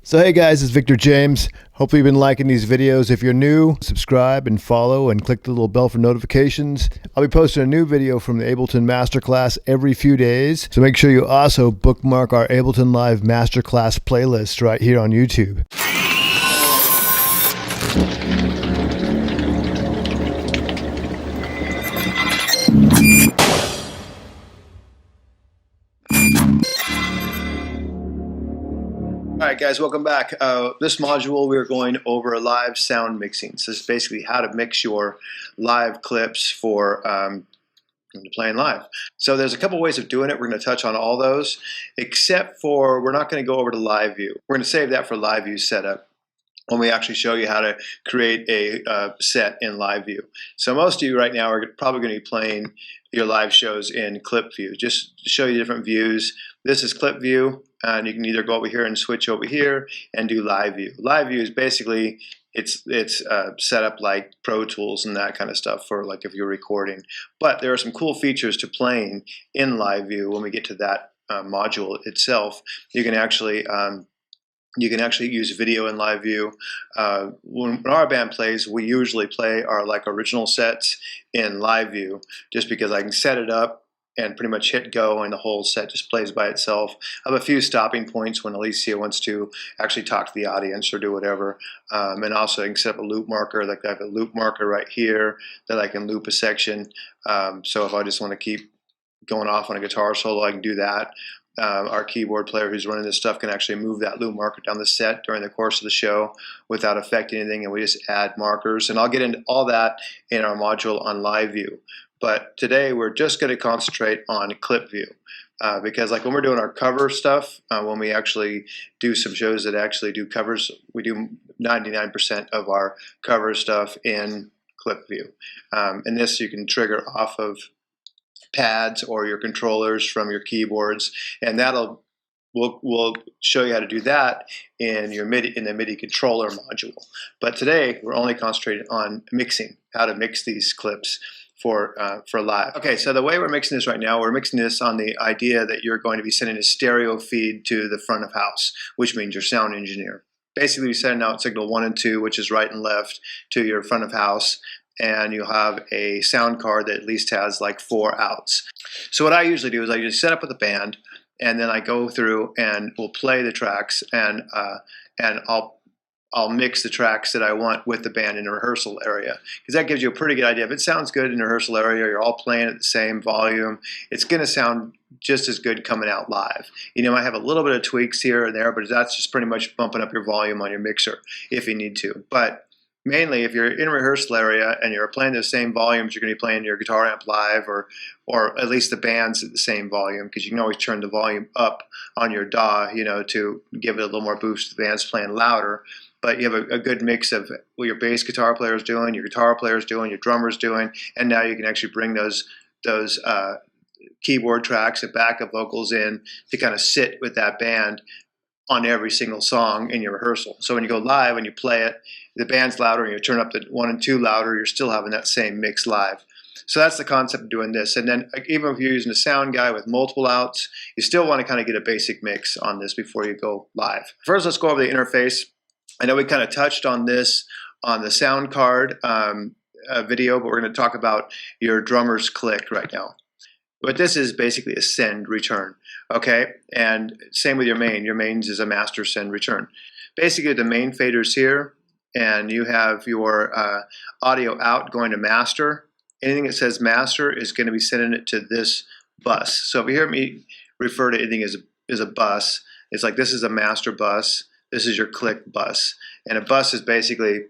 So hey guys, it's Victor James. Hopefully you've been liking these videos. If you're new, subscribe and follow and click the little bell for notifications. I'll be posting a new video from the Ableton Masterclass every few days. So make sure you also bookmark our Ableton Live Masterclass playlist right here on YouTube. All right, guys, welcome back. This module, we're going over live sound mixing. So this is basically how to mix your live clips for playing live. So there's a couple ways of doing it. We're going to touch on all those, except for we're not going to go over to live view. We're going to save that for live view setup when we actually show you how to create a set in live view. So most of you right now are probably going to be playing your live shows in clip view. Just to show you different views. This is clip view, and you can either go over here and switch over here and do live view. Live view is basically it's set up like Pro Tools and that kind of stuff for like if you're recording. But there are some cool features to playing in live view when we get to that module itself. You can actually use video in live view. When our band plays, we usually play our original sets in live view, just because I can set it up and pretty much hit go and the whole set just plays by itself. I have a few stopping points when Alicia wants to actually talk to the audience or do whatever. And also I can set up a loop marker. Like I have a loop marker right here that I can loop a section. So if I just want to keep going off on a guitar solo, I can do that. Our keyboard player who's running this stuff can actually move that loop marker down the set during the course of the show without affecting anything, and we just add markers. And I'll get into all that in our module on live view. But today we're just going to concentrate on clip view because like when we're doing our cover stuff, when we actually do some shows that actually do covers, we do 99% of our cover stuff in clip view. And this you can trigger off of pads or your controllers from your keyboards, and we'll show you how to do that in your the MIDI controller module. But today we're only concentrated on mixing, how to mix these clips for live. Okay, so the way we're mixing this right now, we're mixing this on the idea that you're going to be sending a stereo feed to the front of house, which means your sound engineer. Basically, you're sending out signal 1 and 2, which is right and left, to your front of house, and you'll have a sound card that at least has like 4 outs. So what I usually do is I just set up with a band, and then I go through and we'll play the tracks, and I'll mix the tracks that I want with the band in the rehearsal area, because that gives you a pretty good idea. If it sounds good in the rehearsal area, you're all playing at the same volume, it's going to sound just as good coming out live. You know, I have a little bit of tweaks here and there, but that's just pretty much bumping up your volume on your mixer if you need to. But mainly, if you're in a rehearsal area and you're playing the same volumes, you're going to be playing your guitar amp live, or at least the band's at the same volume, because you can always turn the volume up on your DAW, you know, to give it a little more boost. The band's playing louder, but you have a good mix of what your bass guitar player is doing, your guitar player is doing, your drummer's doing, and now you can actually bring those keyboard tracks and backup vocals in to kind of sit with that band on every single song in your rehearsal. So when you go live and you play it, the band's louder and you turn up the 1 and 2 louder, you're still having that same mix live. So that's the concept of doing this. And then even if you're using a sound guy with multiple outs, you still want to kind of get a basic mix on this before you go live. First, let's go over the interface. I know we kind of touched on this on the sound card video, but we're going to talk about your drummer's click right now. But this is basically a send return, okay? And same with your main. Your mains is a master send return. Basically, the main fader's here, and you have your audio out going to master. Anything that says master is going to be sending it to this bus. So if you hear me refer to anything as a bus, it's like this is a master bus, this is your click bus. And a bus is basically,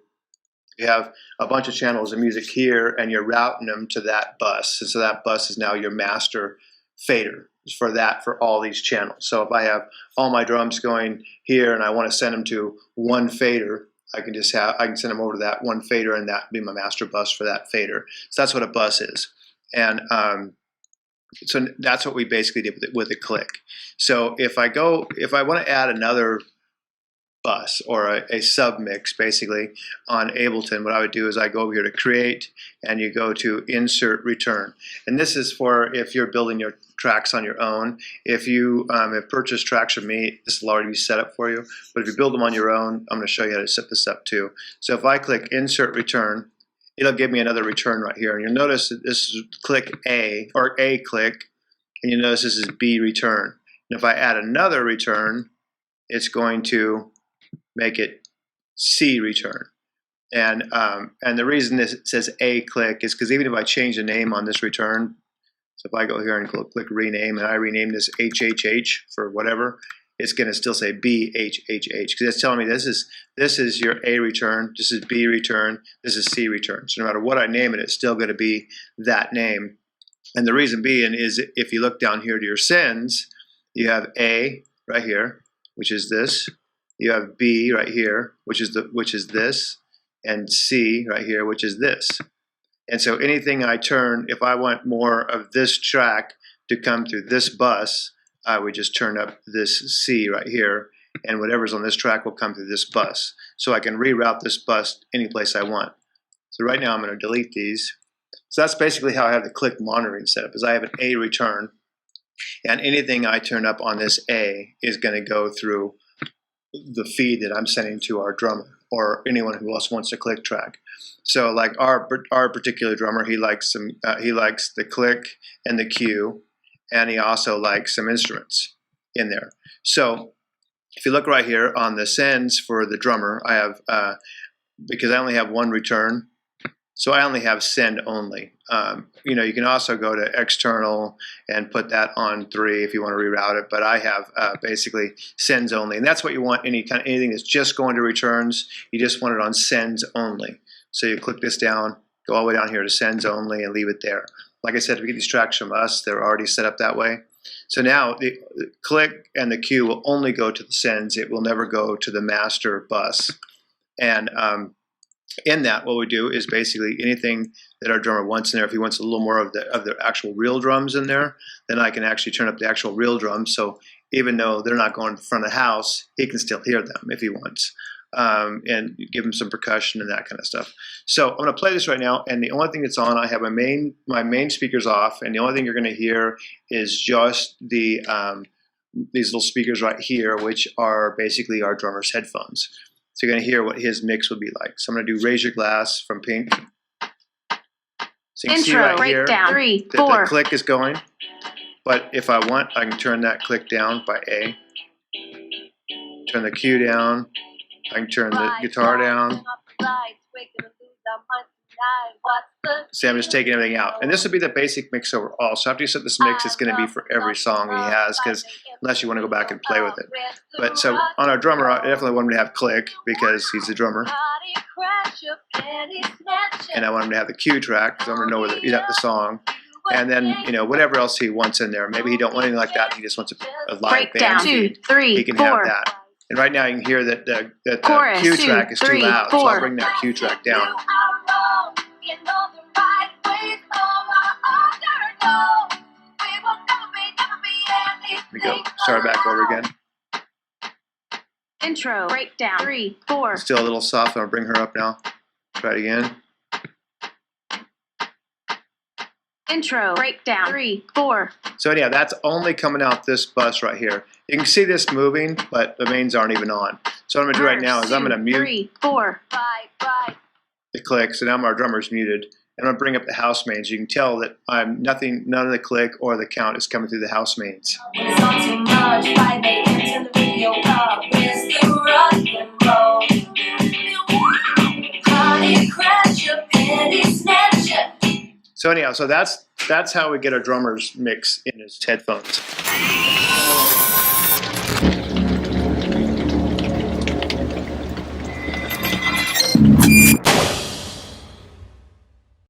you have a bunch of channels of music here, and you're routing them to that bus. And so that bus is now your master fader for all these channels. So if I have all my drums going here and I want to send them to one fader, I can send them over to that one fader, and that be my master bus for that fader. So that's what a bus is. And so that's what we basically did with a click. So if I want to add another bus or a sub mix basically on Ableton. What I would do is I go over here to create, and you go to insert return. And this is for if you're building your tracks on your own. If you have purchased tracks from me, this will already be set up for you. But if you build them on your own, I'm going to show you how to set this up too. So if I click insert return, it'll give me another return right here. And you'll notice that this is click A, or A click, and you'll notice this is B return. And if I add another return, it's going to make it C return. And the reason this says A click is because even if I change the name on this return, so if I go here and click rename, and I rename this HHH for whatever, it's going to still say BHHH because it's telling me this is your A return, this is B return, this is C return. So no matter what I name it, it's still going to be that name. And the reason being is if you look down here to your sends, you have A right here, which is this. You have B right here, which is this, and C right here, which is this. And so anything I turn, if I want more of this track to come through this bus, I would just turn up this C right here, and whatever's on this track will come through this bus. So I can reroute this bus any place I want. So right now I'm going to delete these. So that's basically how I have the click monitoring set up, is I have an A return, and anything I turn up on this A is going to go through the feed that I'm sending to our drummer or anyone who else wants a click track. So like our particular drummer, he likes the click and the cue, and he also likes some instruments in there. So if you look right here on the sends for the drummer, I have because I only have one return, so I only have send only. You know, you can also go to external and put that on 3 if you want to reroute it, but I have basically sends only, and that's what you want. Anything that's just going to returns, you just want it on sends only. So you click this down, go all the way down here to sends only, and leave it there. Like I said, if we get these tracks from us, they're already set up that way. So now the click and the cue will only go to the sends. It will never go to the master bus. And in that, what we do is basically anything that our drummer wants in there. If he wants a little more of the actual real drums in there, then I can actually turn up the actual real drums. So even though they're not going to the front of the house, he can still hear them if he wants. And give him some percussion and that kind of stuff. So I'm going to play this right now, and the only thing that's on, I have my main speakers off, and the only thing you're going to hear is just the these little speakers right here, which are basically our drummer's headphones. So you're going to hear what his mix would be like. So I'm going to do Raise Your Glass from Pink. So you can see right here that the click is going, but if I want, I can turn that click down by A, turn the cue down, I can turn the guitar down. See, I'm just taking everything out. And this would be the basic mix overall. So after you set this mix, it's going to be for every song he has, because unless you want to go back and play with it. But so on our drummer, I definitely want him to have click because he's the drummer. And I want him to have the cue track because I'm going to know whether he's at the song. And then, you know, whatever else he wants in there. Maybe he don't want anything like that. He just wants a live band. 2, 3, he can 4. Have that. And right now you can hear that the cue track is too loud, so I'll bring that cue track down. Here we go. Start back over again. Intro, breakdown, 3, 4. Still a little soft, I'll bring her up now. Try it again. Intro, breakdown, 3, 4. So yeah, that's only coming out this bus right here. You can see this moving, but the mains aren't even on. So what I'm going to do right now is I'm going to mute 3, 4. the click. So now our drummer's muted. And I'm going to bring up the house mains. You can tell that none of the click or the count is coming through the house mains. So anyhow, so that's how we get our drummer's mix in his headphones.